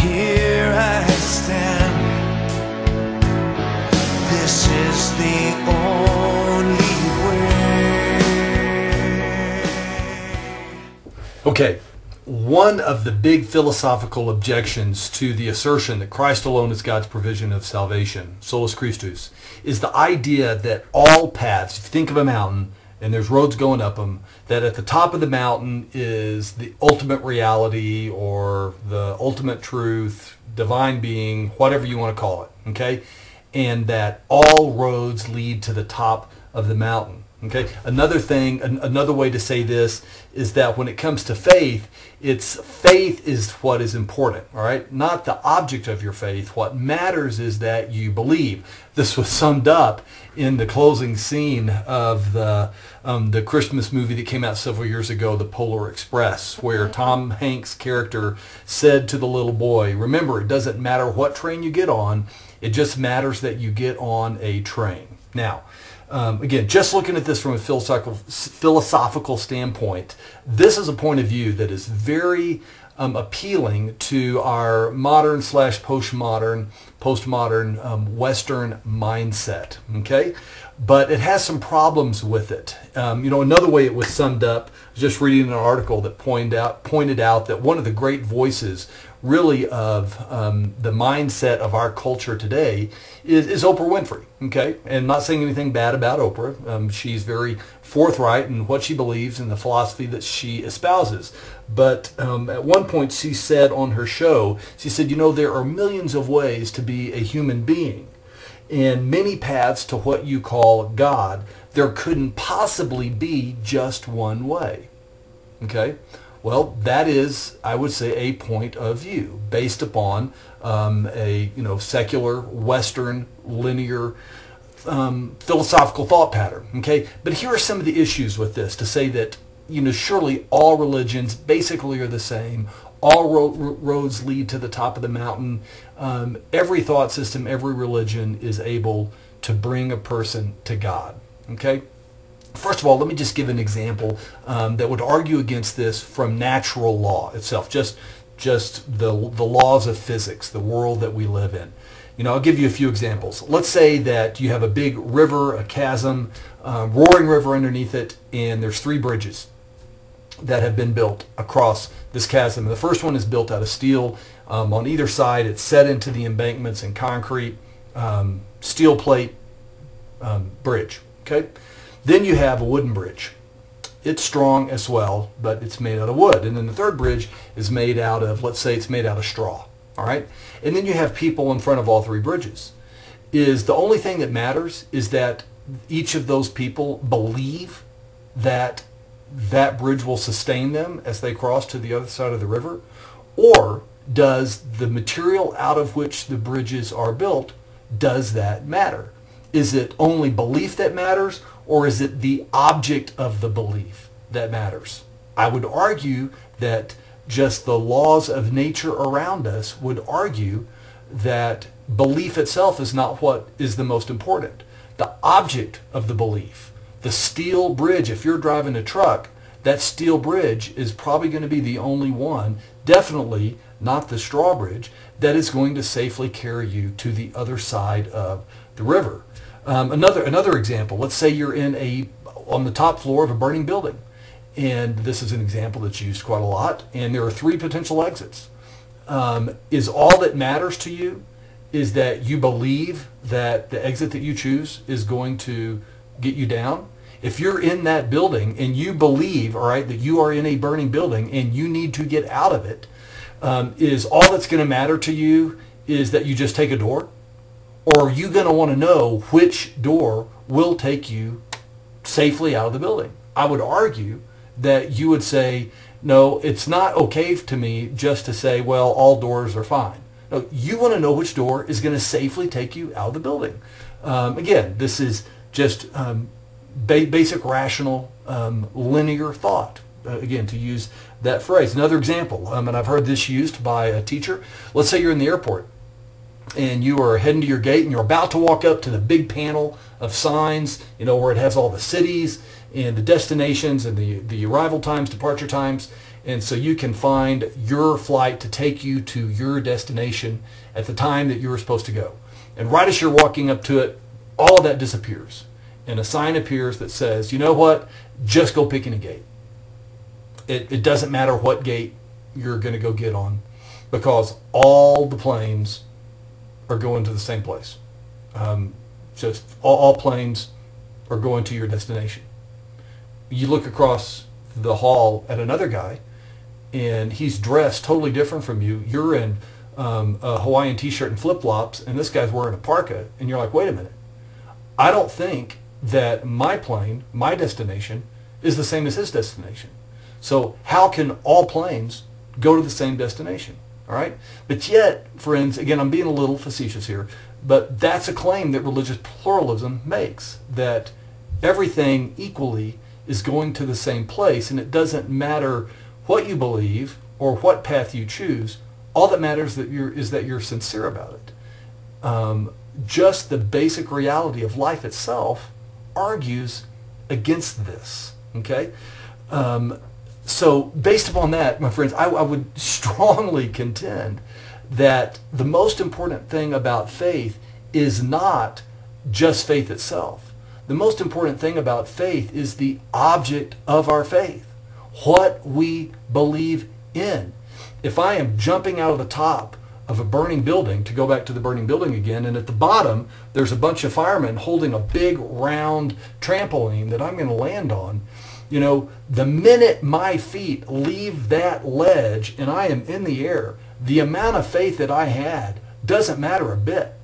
Here I stand. This is the only way. Okay, one of the big philosophical objections to the assertion that Christ alone is God's provision of salvation, Solus Christus, is the idea that all paths, if you think of a mountain and there's roads going up them, that at the top of the mountain is the ultimate reality or the ultimate truth, divine being, whatever you want to call it, okay? And that all roads lead to the top of the mountain. Okay. Another thing, another way to say this is that when it comes to faith, faith is what is important, all right? Not the object of your faith. What matters is that you believe. This was summed up in the closing scene of the Christmas movie that came out several years ago, The Polar Express, where Tom Hanks' character said to the little boy, "Remember, it doesn't matter what train you get on, it just matters that you get on a train." Now, again, just looking at this from a philosophical standpoint, this is a point of view that is very appealing to our modern / postmodern Western mindset. Okay, but it has some problems with it. Another way it was summed up, I was just reading an article that pointed out that one of the great voices really of the mindset of our culture today is Oprah Winfrey, okay? And not saying anything bad about Oprah. She's very forthright in what she believes and the philosophy that she espouses. But at one point she said on her show, she said, there are millions of ways to be a human being and many paths to what you call God. There couldn't possibly be just one way, okay? Well, that is, I would say, a point of view based upon a secular, Western, linear, philosophical thought pattern. Okay, but here are some of the issues with this. To say that surely all religions basically are the same. All roads lead to the top of the mountain. Every thought system, every religion is able to bring a person to God. Okay. First of all, let me just give an example that would argue against this from natural law itself, just the laws of physics, the world that we live in. I'll give you a few examples. Let's say that you have a big river, a chasm, roaring river underneath it, and there's 3 bridges that have been built across this chasm. The first one is built out of steel. On either side, it's set into the embankments in concrete, steel plate bridge. Okay. Then you have a wooden bridge. It's strong as well, but it's made out of wood. And then the third bridge is made out of, let's say it's made out of straw. All right? And then you have people in front of all 3 bridges. The only thing that matters is that each of those people believe that that bridge will sustain them as they cross to the other side of the river? Or does the material out of which the bridges are built, does that matter? Is it only belief that matters, or is it the object of the belief that matters? I would argue that just the laws of nature around us would argue that belief itself is not what is the most important. The object of the belief, the steel bridge, if you're driving a truck, that steel bridge is probably going to be the only one, definitely not the straw bridge, that is going to safely carry you to the other side of the river. Another example, let's say you're on the top floor of a burning building, and this is an example that's used quite a lot, and there are 3 potential exits. Is all that matters to you is that you believe that the exit that you choose is going to get you down? If you're in that building and you believe, all right, that you are in a burning building and you need to get out of it, is all that's going to matter to you is that you just take a door? Or are you going to want to know which door will take you safely out of the building? I would argue that you would say, no, it's not okay to me just to say, well, all doors are fine. No, you want to know which door is going to safely take you out of the building. Again, this is just basic rational linear thought. Again, to use that phrase. Another example, and I've heard this used by a teacher. Let's say you're in the airport and you are heading to your gate and you're about to walk up to the big panel of signs, where it has all the cities and the destinations and the arrival times, departure times, And so you can find your flight to take you to your destination at the time that you were supposed to go. And right as you're walking up to it, all of that disappears. And a sign appears that says, you know what, just go pick any gate. It doesn't matter what gate you're going to go get on, because all the planes are going to the same place. Just all planes are going to your destination. You look across the hall at another guy, and he's dressed totally different from you. You're in a Hawaiian t-shirt and flip-flops, and this guy's wearing a parka, and you're like, wait a minute. I don't think that my plane, my destination, is the same as his destination. So how can all planes go to the same destination? All right? But yet, friends, again, I'm being a little facetious here, but that's a claim that religious pluralism makes, that everything equally is going to the same place, and it doesn't matter what you believe or what path you choose. All that matters is that you're sincere about it. Just the basic reality of life itself argues against this. Okay? So based upon that, my friends, I would strongly contend that the most important thing about faith is not just faith itself. The most important thing about faith is the object of our faith, what we believe in. If I am jumping out of the top of a burning building, to go back to the burning building again, and at the bottom there's a bunch of firemen holding a big round trampoline that I'm going to land on, you know, the minute my feet leave that ledge and I am in the air, the amount of faith that I had doesn't matter a bit.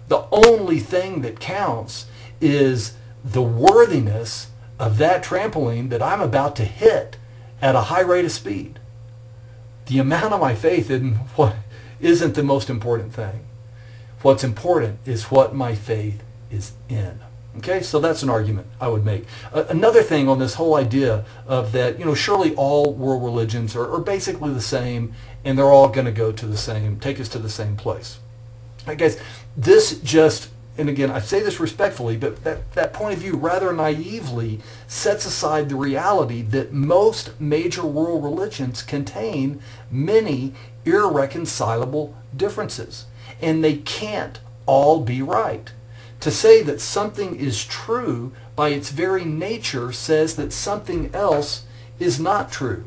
The only thing that counts is the worthiness of that trampoline that I'm about to hit at a high rate of speed. The amount of my faith isn't the most important thing. What's important is what my faith is in. Okay, so that's an argument I would make. Another thing on this whole idea of that, you know, surely all world religions are basically the same, and they're all going to go to the same, take us to the same place. All right, guys, this just, and again, I say this respectfully, but that point of view rather naively sets aside the reality that most major world religions contain many irreconcilable differences, and they can't all be right. To say that something is true by its very nature says that something else is not true.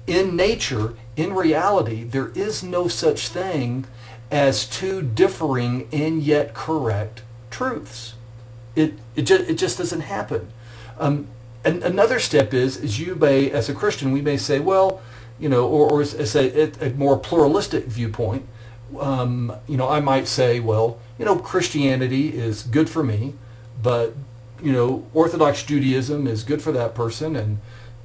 In nature, in reality, there is no such thing as two differing and yet correct truths. It just doesn't happen. And another step is you may, as a Christian, we may say, well, you know, or as a more pluralistic viewpoint, you know, I might say, well, you know, Christianity is good for me, but, you know, Orthodox Judaism is good for that person, and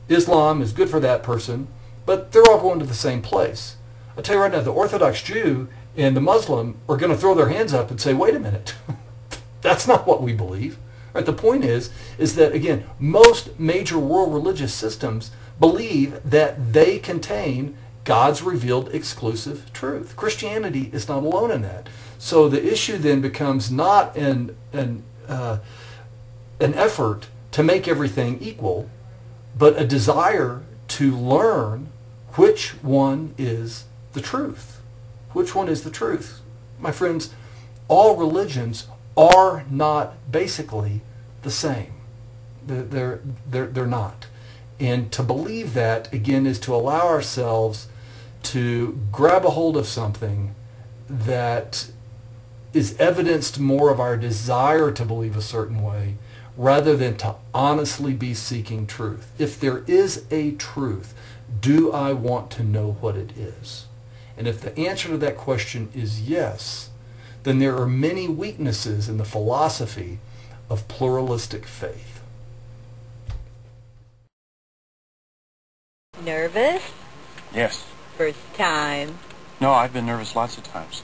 Islam is good for that person, but they're all going to the same place. I'll tell you right now, the Orthodox Jew and the Muslim are going to throw their hands up and say, wait a minute, that's not what we believe. Right? The point is that, again, most major world religious systems believe that they contain God's revealed exclusive truth. Christianity is not alone in that. So the issue then becomes not an effort to make everything equal, but a desire to learn which one is the truth. Which one is the truth? My friends, all religions are not basically the same. They're not. And to believe that, again, is to allow ourselves to grab a hold of something that is evidenced more of our desire to believe a certain way rather than to honestly be seeking truth. If there is a truth, do I want to know what it is? And if the answer to that question is yes, then there are many weaknesses in the philosophy of pluralistic faith. Nervous? Yes. First time? No, I've been nervous lots of times.